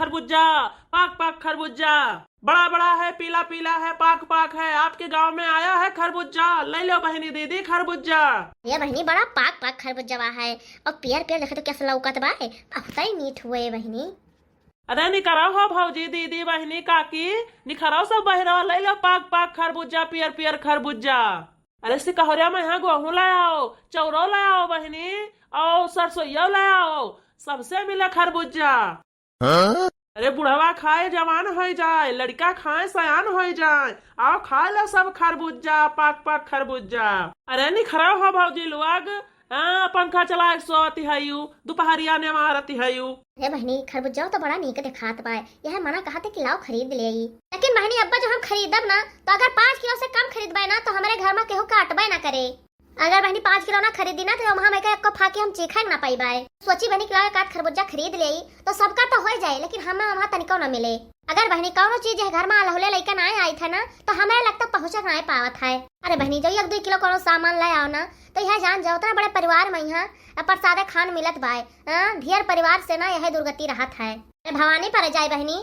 खरबूजा, पाक पाक खरबूजा, बड़ा बड़ा है, पीला पीला है, पाक पाक है। आपके गांव में आया है खरबूजा, ले लो बहनी दीदी खरबूजा। ये बहनी बड़ा पाक पाक खरबूजा है और पियर पियर देखे तो कैसा लौकत बा है, बहुत ही मीठ हुए बहनी। अरे निखराओ हो भौजी दीदी बहनी काकी, निखराओ सब बहरा, ले लो पाक पाक खरबूजा, पियर पियर खरबूजा। अरे सिकहरिया में यहाँ गेहूँ ले आओ, चौरो ले आओ बहनी, और सरसोईया ले आओ, सबसे मिला खरबूजा। अरे बुढ़वा खाए जवान हो जाए, लड़का खाए सयान हो जाए, आओ खा लो सब खरबूजा, पाक पाक खरबूजा। अरे निखराओ हो भौजी लोग, पंखा चला 100 हयू, दोपहरिया ने मारती हयू। अरे बहनी खरबूजा तो बड़ा नीक दिखात बा, यह मना कहा था कि लाओ खरीद ले। लेकिन बहनी अब्बा जो हम खरीदब ना, तो अगर 5 किलो से कम खरीदबे ना तो हमारे घर में केहू काटबे ना करे। अगर बहनी 5 किलो ना खरीदी ना तो हम एक फाके हम चीखा ना पाई बाय। सोची बहनी किलो एक खरबूजा खरीद ले तो सबका तो हो जाए, लेकिन हमें वहाँ तनिको न मिले। अगर बहनी कौनो चीज है घर में अलहुले लइका ना आई था ना तो हमें लगता पहुँच ना पावत है। अरे बहनी जो 1-2 किलो कोनो सामान ले आओ ना तो यह जान जाओ उतना बड़े परिवार में यहाँ प्रसाद खान मिलत बाय। ढेर परिवार से ना यह दुर्गति रहत है। भवानी पर जाए बहनी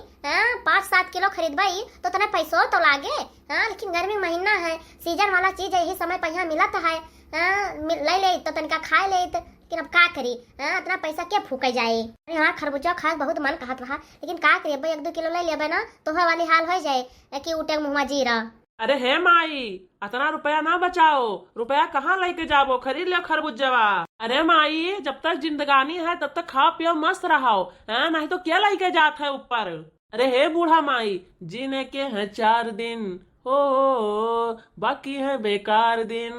5-7 किलो खरीदबाई तो तने पैसों तो लागे। लेकिन गर्मी महीना है, सीजन वाला चीज यही समय पर यहाँ मिलत है। ले ले तो तनिका खा ले, लेकिन अब का करी, इतना पैसा क्या फूके जाए। यहाँ खरबूजा खास बहुत मन कहत रहा, लेकिन का करी 1-2 किलो ले लेबे ना तो वह वाली हाल हो जाए कि उठे मुँह जीरा। अरे हे माई, इतना रुपया ना बचाओ, रुपया कहाँ लेके जाबो, खरीद लो खरबूजवा। अरे माई, जब तक जिंदगानी है तब तक खाओ पियो मस्त रहो, नहीं तो क्या लेके जात है ऊपर। अरे हे बूढ़ा माई, जीने के हैं 4 दिन, बाकी है बेकार दिन,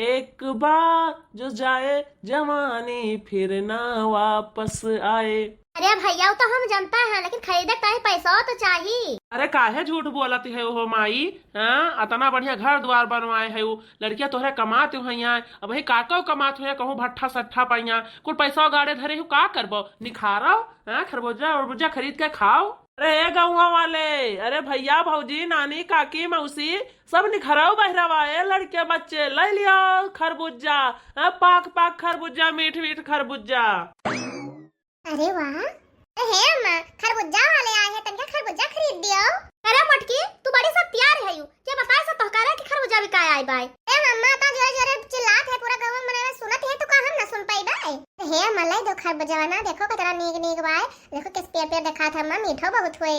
एक बार जो जाए जवानी फिर ना वापस आए। अरे भैया तो हम जनता है, लेकिन खरीदे ताही पैसा तो चाहिए। अरे काहे झूठ बोलती है हो माई, इतना बढ़िया घर द्वार बनवाए है, लड़कियां तोहरे कमाते हो यहाँ, अब वही काको कमाते हो, कहूँ भट्ठा सट्ठा पाइया, कुल पैसा गाड़े धरे हो, का करबो, निखारो खरबूजा उर्बूजा खरीद के खाओ। अरे गाँव वाले, अरे भैया भौजी नानी काकी मौसी सब निखराओ बहरावाए, लड़के बच्चे ले लियो खरबूजा, पाक पाक खरबूजा, मीठ मीठ खरबूजा। अरे वाह, हे अम्मा खरबूजा वाले आए हैं, तनिका खरबूजा खरीद दियो। अरे मटकी तू बड़ी सब तैयार है यू, क्या बताए सब तहकारा कि खरबूजा बिकाय आई बाय। ए मम्मा ता जोरे जोरे चिल्लात है, पूरा गांव में सुनत है तो का हम ना सुन पाई बाय। हे अम्मा ले दो खरबूजा ना, देखो कितना नीक नीक बाय, देखो किस पेड़ पेड़ देखा था अम्मा, मीठो बहुत हुए,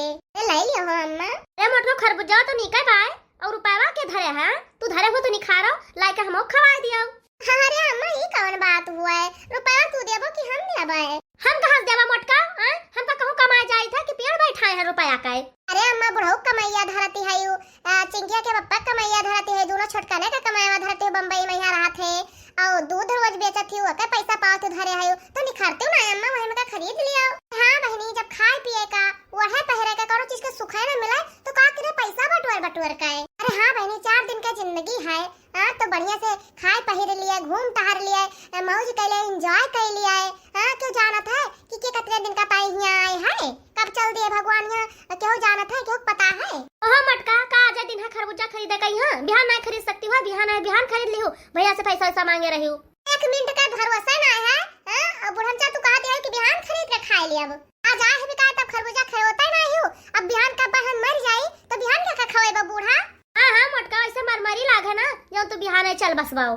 ले लियो हो अम्मा। ए मटको खरबूजा तो नीक बाय, और रुपयावा के धरे है, तू धरे हो तो निखारो लाइक हमो खवा दियो। अरे अम्मा ये कौन बात हुआ है, रुपया तू देबो कि हम देबे। हम कहां देबा मोटका, हम तो कहूं कमाए जाई था कि पेड़ बैठाए है रुपया का। अरे अम्मा बुढ़ऊ कमैया धरती है यू, चिंकिया के पप्पा कमैया धरती है, दोनों छोटकने का कमाया धरती है, बंबई में यहाँ रहा थे और दूध रोज बेचत थी, ओके पैसा पाओ तो धरे है तो निखारते ना अम्मा, वही में का खरीद लिया। हां बहनी जब खाए पिए का वहे पहरे का करो चीज का सुखाए ना मिले तो का करे पैसा बटवर का है। अरे हां बहनी 4 दिन का जिंदगी है, तो बढ़िया से खाए पहिर लिया, घूम टहर लिया, मौज कर लिया, एंजॉय कर लिया है। क्यों जानत है कि के कितने दिन का पाई यहाँ आए है, कब चल दिए भगवान यहाँ, क्यों जानत है, क्यों पता है। ओह मटका का आज दिन है खरबूजा खरीदे का, यहाँ बिहान नहीं खरीद सकती हो, बिहान खरीद ली हो, भैया से पैसा मांगे रही हूँ। 1 मिनट का भरोसा ना है, और बुढ़नचा तू कहा दिया कि बिहान खरीद के खाए लिया, आज आए है बिका तब खरबूजा खरीदता नहीं हूँ, अब बिहान का बहन मर जाए तो बिहान क्या खवाएगा बूढ़ा। हाँ मोटका ऐसे मरमरी लागे ना, जो तू बिहान चल बसवाओ।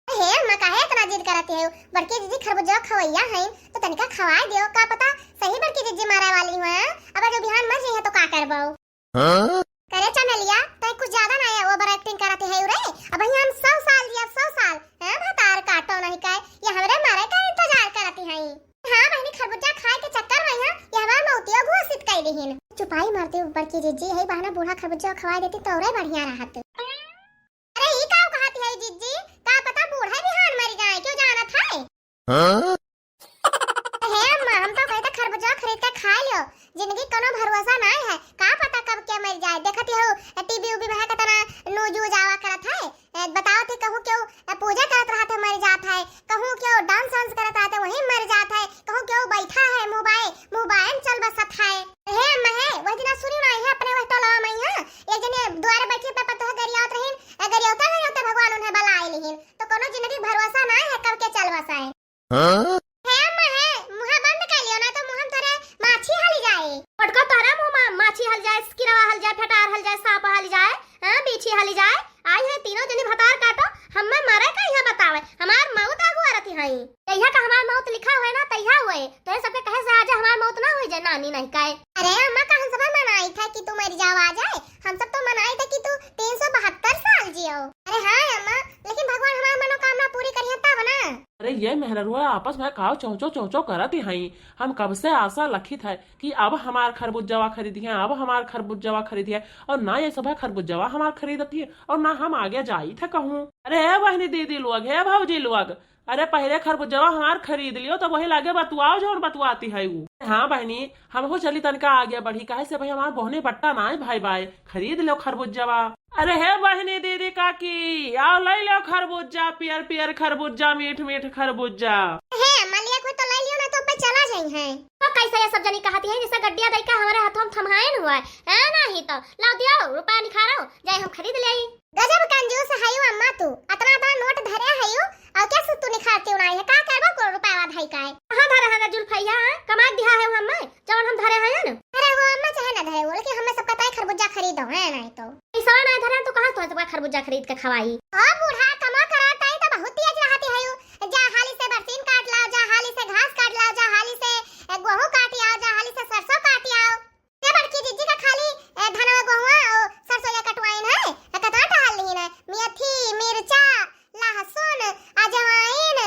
हे अम्मा काहे इतना जिद करती है, बड़की दीदी खरबूजा खवैया है तो तनिका खवा दियो, का पता सही बड़की दीदी मारे वाली हो, अब जो बिहान मर जाए तो का करबो। करे चमेलिया तो कुछ ज्यादा ना है, ओवर एक्टिंग करती है रे, अब हम 100 साल दिया 100 साल भतार काटो नहीं का, ये हमरे मारे का इंतजार करती है। हां बहनी खरबूजा खाए के चक्कर में ये हमार मौतिया घोषित कर दीहिन, चुपाई मारती ऊपर की जीजी है, बहाना बूढ़ा खरबूजा खवा देती तो और बढ़िया रहत। अरे ई का कहती है जीजी, का पता बूढ़ा बिहान मर जाए, क्यों जानत है। हे अम्मा हम तो कहते खरबूजा खरीद के खा लियो, जिंदगी कोनो भरोसा नहीं है, का पता कब क्या मर जाए। देखती हो टीवी उबी में कितना न्यूज आवा करत है, बताओ थे कहूं क्यों पूजा करत रहा था मर जात है, कहूं क्यों डांस वांस करत रहा था वही मर जात है, कहूं क्यों बैठा है मोबाइल चल बसत है। हे अम्मा है वह दिन सुनी नहीं है अपने वह टोला में यहाँ एक जने द्वार बैठी पे पतो गरियात रहिन, गरियाता भगवान उन्हें बला आइलिन, तो कोनो जिंदगी भरोसा नहीं है कब के चल बसाए। मनाई। तैया का हमार मौत लिखा हुआ है ना, तैया हुए तो सबके कहे से आजा हमार मौत ना हो जाए नानी नहीं काए। अरे अम्मा का हम सब मनाई था कि तू मर जाओ आ जाए, हम सब तो मनाई था कि तू 372 साल जियो। अरे हाँ अम्मा, लेकिन भगवान हमार मनोकामना पूरी करिए तब ना। अरे ये मेहरुआ आपस में काव चौचो चौचो करती हई। हम कब से आशा लखित है कि अब हमार खरबूजवा खरीदी है, अब हमार खरबूजवा खरीदी है, और ना ये सब खरबूजवा हमार खरीदती है और ना हम आगे जाई थे कहूँ। अरे है बहनी दीदी लोग, है भाजी लोग, अरे पहले खरबूजवा हमार खरीद लियो तो वही लागे बतुआओ जो बतुआती है वो। हाँ बहनी हमको चली तनका आगे बढ़ी, काहे से भाई हमार बहने बट्टा ना है भाई भाई, खरीद लो खरबूजवा। अरे है बहनी दीदी काकी आओ ले लो खरबूजा, पियर पियर खरबूजा, मीठ मीठ खरबूजा। है मलिया को तो ले लियो ना तो पे चला जाई है। तो कैसे ये सब जनी कहती है जैसे गड्डिया दई का हमारे हाथों में थमायन हुआ है ना, ही तो लाओ दियो रुपया निखारो जाए हम खरीद ले। गजब कंजूस है यू अम्मा, तू इतना बड़ा नोट धरे है यू और क्या तू निखारती उड़ाई है, का करबो को रुपया वाला भाई काए। हां धरे है जुल्फैया, कमा दिया है हम जवन हम धरे है ना। अरे वो अम्मा चाहे ना धरे वो, लेकिन हमें सब कहता है खरबूजा खरीदो है नहीं तो पैसा नहीं धरे तो कहां तो सब खरबूजा खरीद के खवाई। हां बूढ़ा कमा कराता है तो बहुत तेज रहती है यू, जा हाली से बरसीन काट लाओ, जा हाली से घास काट लाओ, जा हाली से गेहूं काट आओ, जा हाली से सरसों काट आओ। ये बड़की जीजी का खाली धनवा गेहूं और सरसों या कटवाइन है, कतना टहल नहीं है, मेथी मिर्चा लहसुन अजवाइन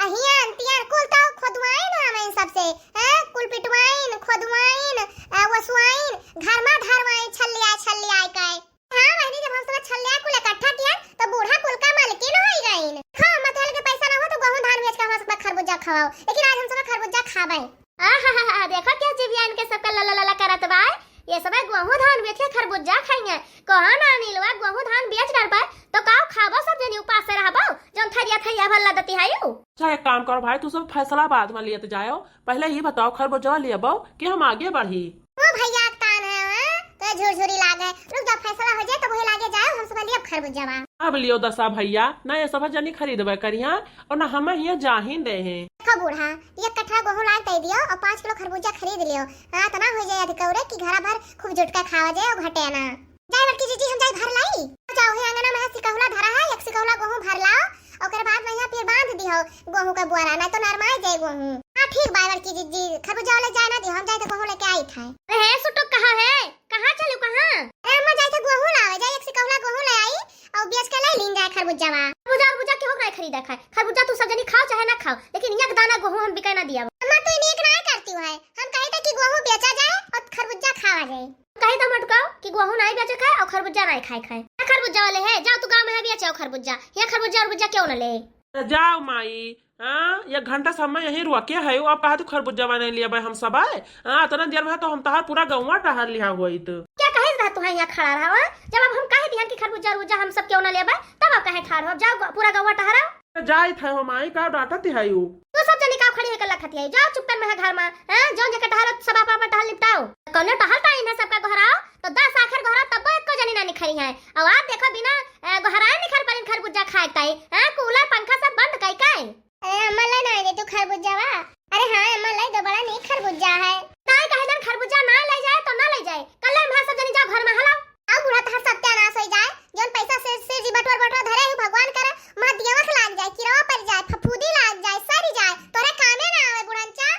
अहियान तियान कुल तो खोदवाइन हमें सबसे हैं, कुल पिटवाइन खोदवाइन वसवाइन घर में धरवाइन छल्लिया काए। हां बहनी जब हम सब छल्लिया कुल इकट्ठा किया तो बूढ़ा कुल का मालकिन होई गईन। हां मतलब के पैसा ना हो तो गेहूं धान बेच के हम सब खरबूजा खवाओ, लेकिन आज हम सब खरबूजा खाबै। आहा देखो क्या जीविया इनके सबका लला करत बा, ये सब गेहूं धान बेच के खरबूजा खाइए। कहां ना नीलवा गेहूं धान बेच डरबा तो का खाबो सब जनी उपास से रहबो जन थरिया थरिया भल्ला दती हायू। अच्छा एक काम करो भाई, तू सब फैसला बाद में लिए जाओ, पहले ही बताओ खरबूजवा लियबो कि हम आगे बढ़ी। ओ भैया तान है तो झुरझुरी लागे, रुक जा फैसला हो जाए तो वही लागे जाओ हम सब लिए खरबूजवा। अब लियो दसा भैया, ना ये सब जनी खरीदबे करिया और ना हम यहाँ जा ही दे हैं। देखो बूढ़ा एक कट्ठा गेहूं लाग दे दियो और 5 किलो खरबूजा खरीद लियो। हां तना हो जाए अधिकौरे कि घरा भर खूब जुटका खावा जाए और घटे ना जाए। बड़की जीजी हम जाए घर लाई, जाओ हे अंगना में सिकहुला धरा है, एक सिकहुला गेहूं भर लाओ और ओकर बाद वहां फिर बांध दियो गेहूं का बुआरा, ना तो नरमाई जाए गेहूं। हां ठीक बा बड़की जीजी खरबूजा ले जाए ना दियो, हम जाए तो गेहूं लेके आई था। अरे सुटो कहां है, कहां चलू कहां? अरे अम्मा जाए तो गेहूं लावे, जाए एक सिकहुला गेहूं ले आई और बेच के ले लीन जाए खरबूजावा। खरबूजा के हो गए खरीदा खाए, खरबूजा तू सब जनी खाओ चाहे ना खाओ, लेकिन एक दाना गेहूं हम बिकाई ना दिया। अम्मा तू इन्हें ना करती है, हम कहे थे कि गेहूं बेचा जाए और खरबूजा खावा जाए। कहे तो मत कहो कि गेहूं नहीं बेचे खाए और खरबूजा नहीं खाए। खरबूजा वाले है जाओ तू गांव में है बेचो खरबूजा, ये खरबूजा क्यों न ले जाओ माई। हाँ 1 घंटा समय यही रुके है, अब कहा तू खरबूजवा नहीं लिया हम सब है। हाँ इतना देर में तो हम तहार पूरा गौवा टहर लिया हुई तो क्या कहे रहा तू यहाँ खड़ा रहा, जब अब हम कहे दिहन कि खरबूजा हम सब क्यों न लेबे तब अब कहे ठाड़ हो जाओ पूरा गौवा टहराओ। जाई था हो माई का डाटा थी है यू तू सब जने का खड़ी होकर लखती है, जाओ चुप कर में घर में हैं, जो जगह टहल सब आप टहल निपटाओ। कौन टहलता है सबका घराओ तो 10 आखिर घरा तब एको जनी ना निखरी है, और आप देखो बिना घराए निखर पर खरबूजा खाए ताई हैं, कूलर पंखा सब बंद काई काई। अरे अम्मा ले ना दे तू खरबूजावा। अरे हां अम्मा ले दो बड़ा नहीं खरबूजा है, ताई कहे जन खरबूजा ना ले जाए तो ना ले जाए, कल हम सब जनी जाओ घर में हलाओ। अब बुढ़ा तहर सत्यानाश हो जाए, जोन पैसा से जी बटवर धरे हु भगवान करे मां दियावख लाग जाए, किरवा पर जाए, फफूदी लाग जाए, सरी जाए, तोरे कामे ना आवे बुढ़ंचा।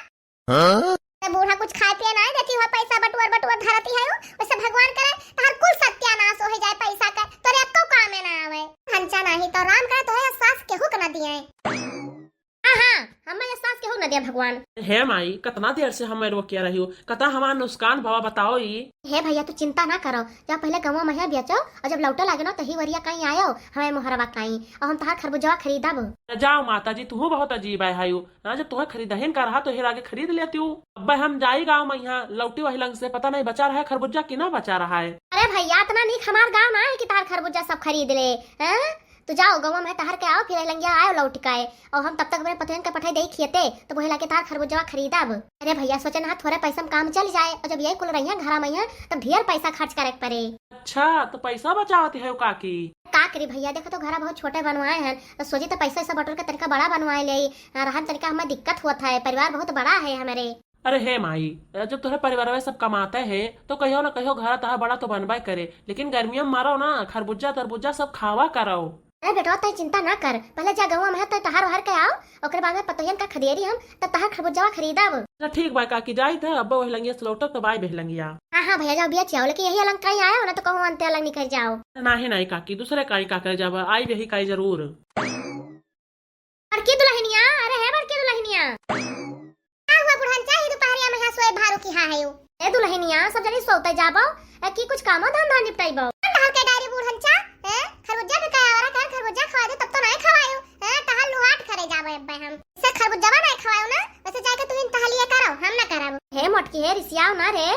हां ते बूढ़ा कुछ खाए पिए ना देती हो, पैसा बटवर धरती है वैसे भगवान करे तहर कुल सत्यानाश हो जाए पैसा का, तोरे एको कामे ना आवे। हंचा नहीं तो राम करे तोरे सास केहू के ना दिए। हां हमें ये सास केहू ना दिए भगवान। है माई कितना देर से हम रोके रही हो, कता हमारा नुकसान भावा बताओ ई। हे भैया तू चिंता ना करो, जब पहले गवा महिया बेचो और जब लौटा लागे ना तही वरिया कहीं आयो हमें मोहरवा कहीं और हम तहार खरबूजा खरीदब। जाओ माता जी तू बहुत अजीब है हायू, जब तुम्हें खरीदहीन का रहा तो हेर आगे खरीद लेती हूँ। अब हम जाई गाँव में यहाँ लौटी वही लंग से पता नहीं बचा रहा है खरबूजा कि ना बचा रहा है। अरे भैया इतना नहीं हमार गाँव ना है कि तार खरबूजा सब खरीद ले हैं, तो जाओ गाँव में तहर के आओ फिर लंगिया आयो लौट के, और हम तब तक मेरे पतोहन के पठाई दे खियते तो वही लाके तार खरबूजा खरीदब। अरे भैया सोचे ना थोड़े पैसा में काम चल जाए, और जब यही कुल रही घर में तब ढेर पैसा खर्च करे पड़े। अच्छा तो पैसा बचाती है काकी? का करी भैया देखो तो घर बहुत छोटे बनवाए हैं, तो सोचे तो पैसा ऐसा बटोर के तरीका बड़ा बनवाए ले, रहन तरीका हमें दिक्कत हुआ था, परिवार बहुत बड़ा है हमारे। अरे हे माई जब तुम्हारे परिवार में सब कमाते हैं तो कहो ना कहो घर तहा बड़ा तो बनवा करे, लेकिन गर्मियों में मारो ना खरबूजा तरबूजा सब खावा करो। अरे बेटा तय चिंता ना कर, पहले जा गवा में तो तहार वहार के आओ, ओकरे बाद में पतोहियन का खदेरी हम तब तहार खरबूजा खरीदब। अच्छा ठीक बा काकी जाई थे अब बहलंगिया से लौटब तो बाई बहलंगिया। हाँ भैया जाओ बिया चाहो, लेकिन यही अलग कहीं आया हो ना तो कहूँ अंते अलग निकल जाओ। नाही नहीं काकी दूसरे काई का करे जब आई यही काई जरूर। बड़की दुल्हनिया, अरे है बड़की दुल्हनिया। का हुआ बुढ़न चाही दोपहरिया में सोए भारो की हा है ए दुल्हनिया, सब जनी सोते जाबो की कुछ कामो धंधा निपटाइबो। टहल के डायरी बुढ़न चा हैं खरबूजा के काया और कर खरबूजा खवा दे तब तो नहीं खवायो हैं, टहल लुहाट करे जाबो अब्बे हम से खरबूजा नहीं खवायो ना, वैसे जाके तू इन टहलिया करो हम ना करब। हे मोटकी हे रिसियाओ ना रे,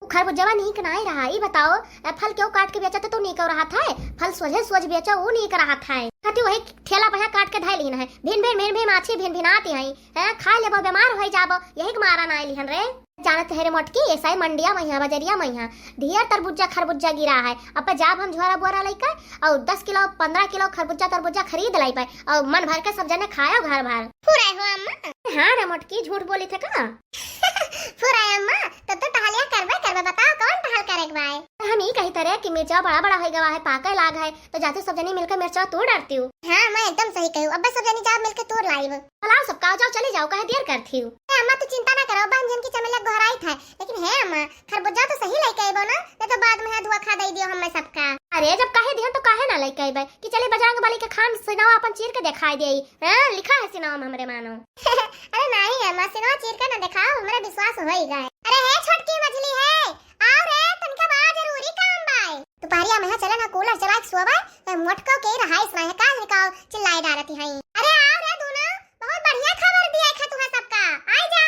खरबूजा नीक नहीं रहा, ई बताओ फल क्यों काट के बेचा तो नीक रहा था, फल सोझे सोझ बेचा वो नीक रहा था। कति वही ठेला पे काट के धाई लीन है, भिन भिन माछी भिन भिनाती है खा लेबो बीमार हो जाबो, यही के मारा ना लिहन रे। जानत है रे मोटकी ऐसा ही मंडिया मैया बजरिया मैया ढेर तरबूजा खरबूजा गिरा है, अब जाब हम झोरा बोरा लेकर और 10 किलो 15 किलो खरबूजा तरबूजा खरीद लाई पाए और मन भर के सब जने खाया घर भर। पूरा हो अम्मा? हाँ रे मोटकी झूठ बोली थे का? पूरा अम्मा तब तो टहलिया करबे बताओ कौन टहल करे के भाई? हम ही कही तरह कि मिर्चा बड़ा हो गया है, पाके लाग है तो जाते सब जने मिलकर मिर्चा तोड़ डालती हूँ। हाँ मैं एकदम सही कहूँ, अब सब जने जाओ मिलकर तोड़ लाइव। चलाओ सब जाओ चले जाओ, कहे देर करती हूँ। अम्मा तू चिंता ना करो, बहन जन की चमेला गोहराई था, लेकिन है अम्मा खरबूजा तो सही लेके आइबो ना, नहीं तो बाद में धुआ खा दे दियो हमें सबका। अरे जब कहे दिहन तो काहे ना लेके आइबे कि चले बजरंग बली के खान सिनावा अपन चीर के दिखाई देई, हां लिखा है सिनावा में हमरे मानो। अरे नहीं अम्मा सिनावा चीर के ना दिखाओ, हमरा विश्वास होई गए। अरे हे छोटकी मछली है आओ रे, तनका बड़ा जरूरी काम बाय। दोपहरिया में चले ना कूलर चला के सोबे मोटको के रहाइस रहे का निकाओ चिल्लाए डालती है। अरे आओ रे दोनों, बहुत बढ़िया खबर दिया है तुम्हें सबका, आई जा।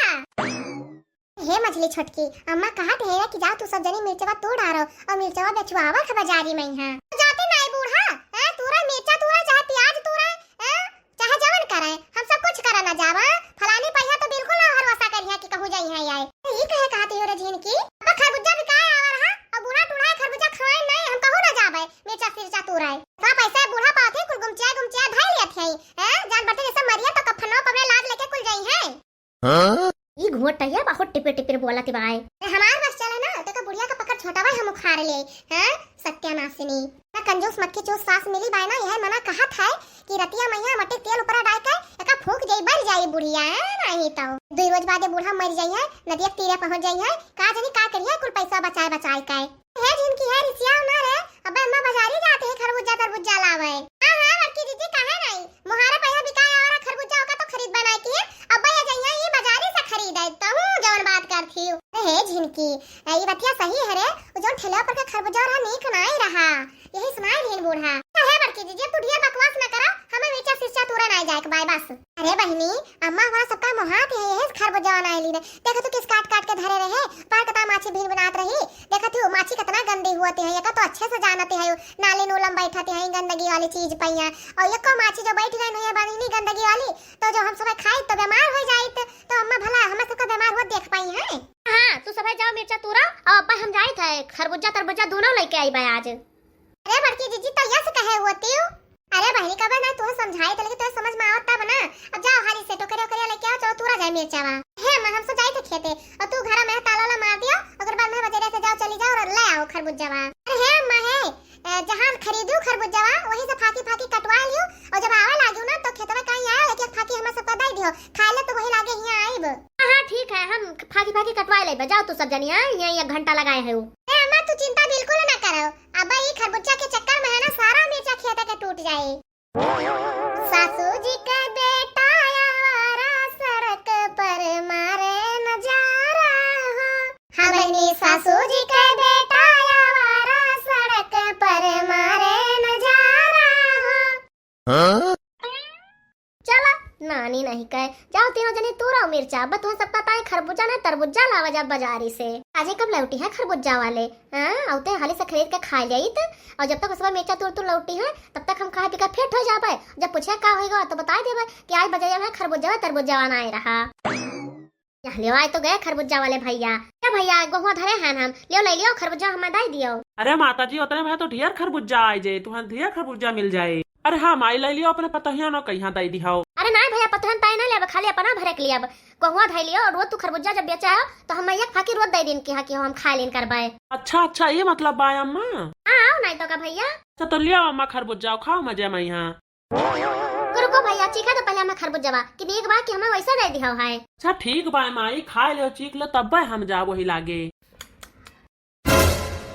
हे मछली छोटकी अम्मा कहा थे कि जाओ तू सब जनी मिर्चवा तोड़ आ रहो और मिर्चवा बेचवावा खा बाजारी में हां जाते नहीं बूढ़ा है, तूरा मिर्चा तूरा चाहे प्याज तूरा है चाहे जवन करे हम सब कुछ करा ना जावा, फलानी पैसा तो बिल्कुल ना हरवसा करिया कि कहू जाई है आए ये कहे कहती हो रे जीन की अब खरबूजा बिकाए आ रहा और बूढ़ा टूढ़ा खरबूजा खवाए नहीं हम कहू ना जावे मिर्चा सिरचा तूराए का पैसा बूढ़ा पाथे कुल गुमचिया धाई लेत है हैं जान बटे जैसे मरिया तो कफनो पवने लाद लेके कुल जाई है। हां ई घोटैया बहुत टिपे बोलत बाय, हमार बस चले ना तो का बुढ़िया का पकड़ छोटा भाई हम उखाड़ ले हैं सत्यानाशिनी ना कंजूस मक्खी चूस सास मिली बाय ना, यह मना कहा था कि रतिया मैया मटे तेल ऊपर डाल के एका फूंक जाई बर जाई बुढ़िया नहीं तो 2 रोज बाद बूढ़ा मर जाई है, नदिया तीरे पहुंच जाई है, का जानी का करिए कुल पैसा बचाए के है जिनकी है रिसिया ना रे। अब अम्मा बाजारी जाते हैं खरबूजा तरबूजा लावे। हां हां लड़की दीदी कहे नहीं मोहारा पैसा बिकाया और खरबूजा का तो खरीद बनाई की अब ये जइया ये बाजारी से खरीदे तो हूं जवन बात करती हूं। हे झिनकी ये बतिया सही है रे, जो ठेला पर का खरबूजा रहा नीक नहीं रहा, यही सुनाई ढेर बूढ़ा है बड़की दीदी तू ढेर बकवास ना करा, हमें मीठा सिरचा तूरा नहीं जाए के बाय बस। अरे बहनी अम्मा हमारा सबका मोहात है ये खरबूजा नहीं ली ने, देखो तू किस काट के धरे रहे पार कता माछी भीन बनात रही, देखो तू माछी कितना गंदी हुआते हैं, ये का तो अच्छे से जानते हैं नाले नूलम बैठाते हैं गंदगी वाली चीज पैया और ये को माछी जो बैठ गई नहीं बनी गंदगी वाली तो जो हम सब खाई तो बीमार हो जाए तो अम्मा भला हम सबका बीमार हो देख पाई है। हां तू सब जाओ मिर्चा तूरा और अब्बा हम जाई थे खरबूजा तरबूजा दोनों लेके आई बा आज। अरे बड़की जीजी तो यस कहे होती हूं, अरे बहनी कब ना तू समझाई तो लेकिन तो समझ में आवत तब ना, अब जाओ हाली से टोकरे लेके आओ चलो तूरा जाए मिर्चावा है मैं हम सब जाई थे खेते और तू घर में ताला मार दियो अगर बाद में बजारे से जाओ चली जाओ और ले आओ खरबूजावा। अरे है अम्मा है जहां खरीदू खरबूजावा वहीं से फाकी कटवा लियो और जब आवे लागू ना तो खेतवा कहीं आया लेके फाकी हम सबका दे दियो खा ले तो वही लागे यहां आइब। हां ठीक है हम फाकी कटवा ले जाओ तू सब जनिया यहां 1 घंटा लगाए है। ए अम्मा तू चिंता बिल्कुल ना करो, अब ये खरबूजा के चक्कर में है ना सारा मिर्चा खेत के टूट जाए। सासू जी का बेटा आवारा सड़क पर मारे नजारा हो, हमनी सासू जी का बेटा आवारा सड़क पर मारे नजारा हो। चला नानी नहीं कहे जाओ तीनों जने तोरा मिर्चा अब तुम्हें सबका ताई खरबूजा ने तरबूजा लावा जा बाजारी से। आज कब लौटी है खरबूजा वाले हां औते हाली से खरीद के खा जाई त और जब तक उसका मिर्चा तोड़ लौटी है तब तक हम खा पी के फिट हो जाबे, जब पूछे का होएगा तो बता देबे कि आज बाजार में खरबूजा तरबूजा आना ही रहा। ले आए तो गए खरबूजा वाले भैया, क्या भैया गोहुआ धरे हैं हम ले लियो खरबूजा हमें दे दियो। अरे माता जी उतने में तो ढेर खरबूजा आ जाए, तुम्हें ढेर खरबूजा मिल जाए। अरे हाँ माई ले लियो अपने पतहिया न कहीं दे दिहाओ। अरे नहीं भैया पतहन ताई ना लेब खाली अपना भरे के लिए अब गोहुआ धै लियो और रोज तू खरबूजा जब बेचा है तो हम एक फाकी रोज दे दिन के हम खा लेन करबाए। अच्छा ये मतलब बाय अम्मा। हां आओ नहीं तो का भैया अच्छा तो लिया अम्मा खरबूजा खाओ मजे में यहाँ। रुको भैया, चीखा तो पहले हमें खरबूजा कि एक बार कि हमें वैसा दे दिया है। अच्छा ठीक बा माई, खा लो चीख लो तब हम जा वही लागे।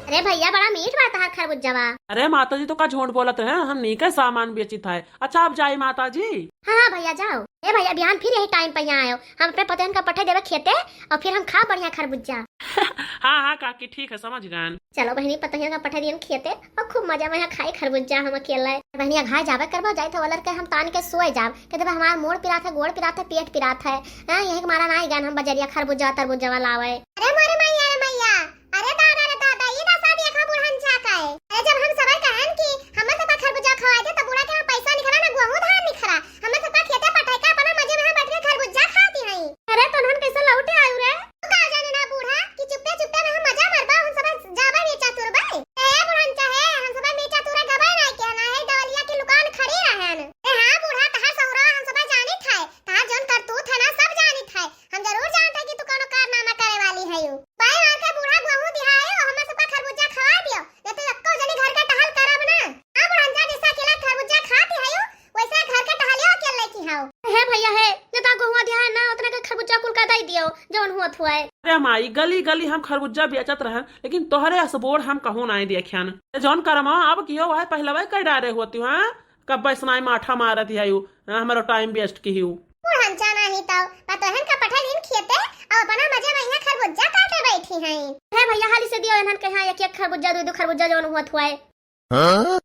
अरे भैया बड़ा मीठ बात है खरबूजा। अरे माता जी तो का झूठ बोलत है, हम नी का सामान बेचित है। अच्छा आप जाए माता जी। हाँ भैया जाओ। ए भैया बिहान फिर यही टाइम पे यहाँ आयो, हम अपने पतन का पठे देवे खेते और फिर हम खा बढ़िया खरबूजा। हाँ हाँ काकी ठीक है समझ गए। चलो बहनी पतहिया का पठे दियन खेते और खूब मजा में यहाँ खाई खरबूजा हम अकेला। बहनिया घाय जावे करबो जाए तो वलर के हम तान के सोए जाब के देबे हमार मोड़ पिरात है, गोड़ पिरात है, पेट पिरात है। हां यही के मारा ना गन हम बजरिया खरबूजा तरबूजा वाला आवे। अरे मोरे मैया अरे दादा ये ना शादी खा बुढ़न चा का है। अरे जब हम सबर कहन कि हम सब खरबूजा खवा दे तो बुढ़ा के पैसा निखरा ना गेहूं धान निखरा, हम सब खेते पठाई का अपना मजे में बैठ के खरबूजा खाती हई। अरे तोहन कैसे लौटे आयु रे? तू का जाने ना बूढ़ा कि चुपे चुपे में हम मजा मरबा, हम सब जाबा नीचा तुरबा। ए बुढ़न चाहे हम सब नीचा तुरा गबा ना के ना है दवलिया की दुकान खड़ी रहन। ए हां बूढ़ा तहार सौरा हम सब जानी थाए, तहार जोन करतूत है ना सब जानी थाए। हम जरूर जानते कि तू कोनो कारनामा करे वाली है यू। पाई मार के बूढ़ा गेहूं दिहाए और हम सब खरबूजा खवा दियो, नहीं तो एक्को जनी घर का टहल करब ना। हां बुढ़न जा जैसा अकेला खरबूजा खाती है यू वैसा घर का टहलियो अकेले की हाउ। हे भैया हे जता गेहूं दिहाए ना उतना के खरबूजा कुल का दई दियो जोन हुत हुआ है। अरे माई गली गली हम खरबूजा बेचत रहे, लेकिन तोहरे असबोर हम कहूँ नहीं देखियन। जौन करम अब कियो वह पहलवा कई डारे होती हां कब बैसनाई माठा मारत है यू, हमारो टाइम वेस्ट की हूँ। बुढ़न जाना ही तो पतोहन का पठा दिन खेते और अपना मजे में यहाँ खरबूजा काटे बैठी हैं। हे भैया हाली से दियो इन्हन के यहाँ एक एक खरबूजा दो खरबूजा जोन हुआ है।